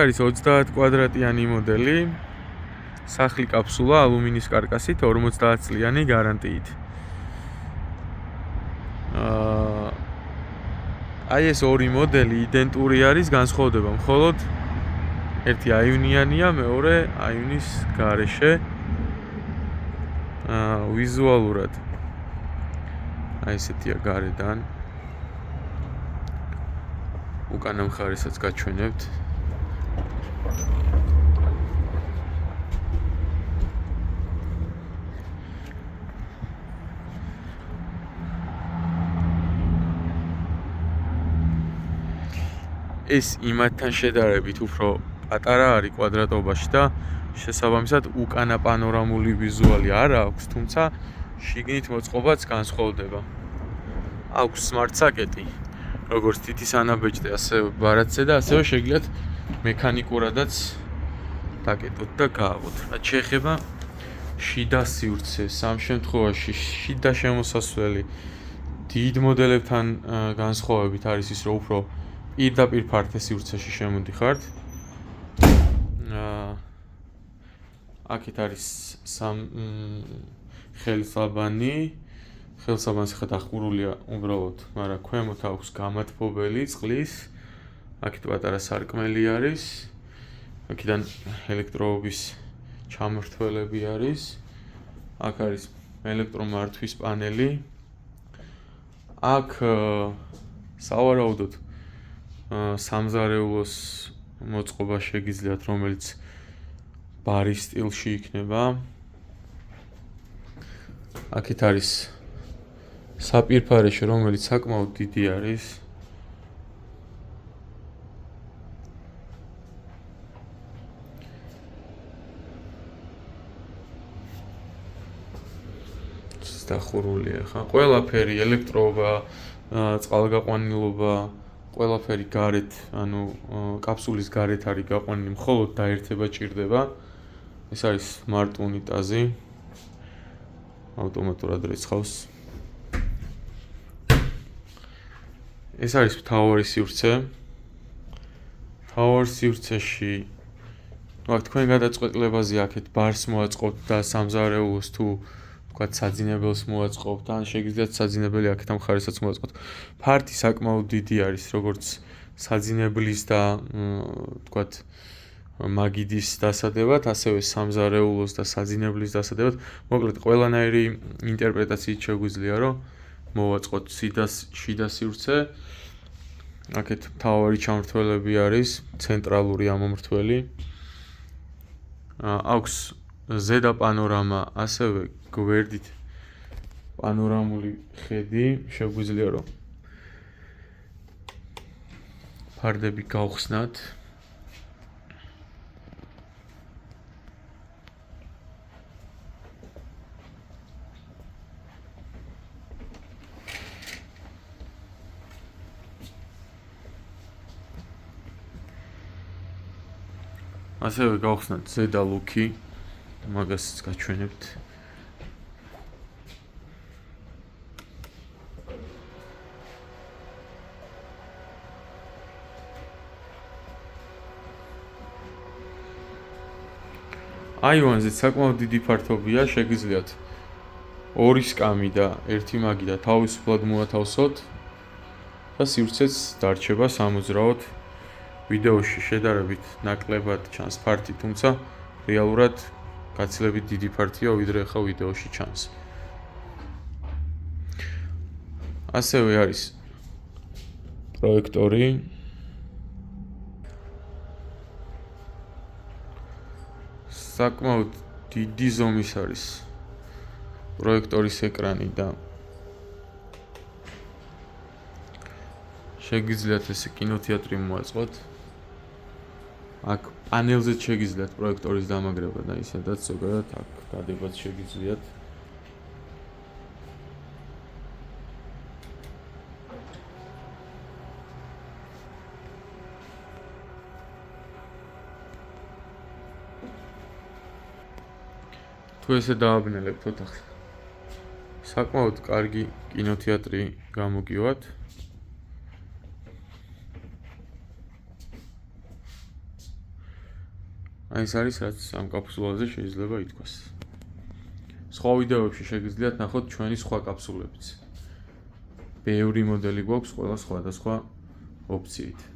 არის 30 კვადრატიანი მოდელი, სახლი კაფსულა, ალუმინის კარკასით, 50 წლიანი გარანტიით. აი ეს ორი მოდელი იდენტური არის, განსხვავდება მხოლოდ ერთი აივნიანია, მეორე აივნის გარეშე. ვიზუალურად აი ესეთია გარედან. უკანა მხარესაც გაჩვენებთ. ეს იმათთან შედარებით უფრო პატარა არის კვადრატობაში და შესაბამისად უკანა პანორამული ვიზუალი არ აქვს, თუმცა შიგნით მოწყობაც განსხვავდება. აქვს smart socket-ი, როგორც თითის ანაბეჭდე, ასე ბარათზე და ასევე შეგიძლიათ მექანიკურადაც დაკეტოთ და გააღოთ. რაც შეეხება შიდა სივრცეს, ამ შემთხვევაში შიდა შემოსასვლელი დიდ მოდელებთან განსხვავებით არის ის, რომ უფრო პირდაპირ ფართე სივრცეში შემოდიხართ. აქეთ არის ხელსაბანი. ხელსაბანს ხეთ ახურულია უბრალოდ, მაგრამ ქვემოთ აქვს გამათბობელი წყლის. აქეთ პატარა სარკმელი არის. აქედან ელექტროობის ჩამრთველები არის. აქ არის ელექტრომართვის პანელი. აქ სავარაუდოდ სამზარეულოს მოწყობა შეგიძლიათ, რომელიც ბარის სტილში იქნება. აქეთ არის საპირფარეშო, რომელიც საკმაოდ დიდი არის. დახურულია ხა. ყველაფერი ელექტროობა, წყალგაყვანილობა, ყველაფერი გარეთ, ანუ კაფსულის გარეთ არის გაყვანილი, მხოლოდ დაერთება ჭირდება. ეს არის smart უნიტაზი. ავტომატურად რეცხავს. ეს არის მთავარი სივრცე. მთავარ სივრცეში თქვენ გადაწყვეტილებაზე აქეთ ბარს მოაწყობთ და სამზარეულოს თუ თქვათ საძინებელს მოაწყობთ, ან შეგიძლიათ საძინებელი აქეთ ამ მხარესაც მოაწყოთ. ფართი საკმაოდ დიდი არის, როგორც საძინებლის და თქვათ მაგიდის დასადებად, ასევე სამზარეულოს და საძინებლის დასადებად. მოკლედ, ყველანაირი ინტერპრეტაციით შეგვიძლია, რომ მოვაწყოთ შიდა სივრცე. აქეთ მთავარი ჩამრთველები არის, ცენტრალური ამომრთველი. აქვს ზედა პანორამა, ასევე გვერდით პანორამული ხედი. შეგვიძლია, რომ ფარდები გავხსნათ. ასევე გავხსნათ ზედა ლუქი, მაგასაც გაჩვენებთ. აივანზე საკმაოდ დიდი ფართობია, შეგიძლიათ ორი სკამი და ერთი მაგი და თავისუფლად მოათავსოთ და სივრცეც დარჩება სამოძრაოდ. ვიდეოში შედარებით ნაკლებად ჩანს ფართი, თუმცა რეალურად გაცილებით დიდი ფართია, ვიდრე ახლა ვიდეოში ჩანს. ასევე არის პროექტორი. საკმაოდ დიდი ზომის არის პროექტორის ეკრანი და შეგიძლიათ ესე კინოთეატრი მოაწყოთ. აქ პანელზეც შეგიძლიათ პროექტორის დამაგრება და ისედაც ზოგადად აქ დადებაც შეგიძლიათ. თუ ესე დააბნელებთ ოთახს, საკმაოდ კარგი კინოთეატრი გამოგივათ. აი ეს არის რაც ამ კაფსულაზე შეიძლება ითქვას. სხვა ვიდეოებში შეგიძლიათ ნახოთ ჩვენი სხვა კაფსულებიც. ბევრი მოდელი გვაქვს ყველა სხვადასხვა ოპციით.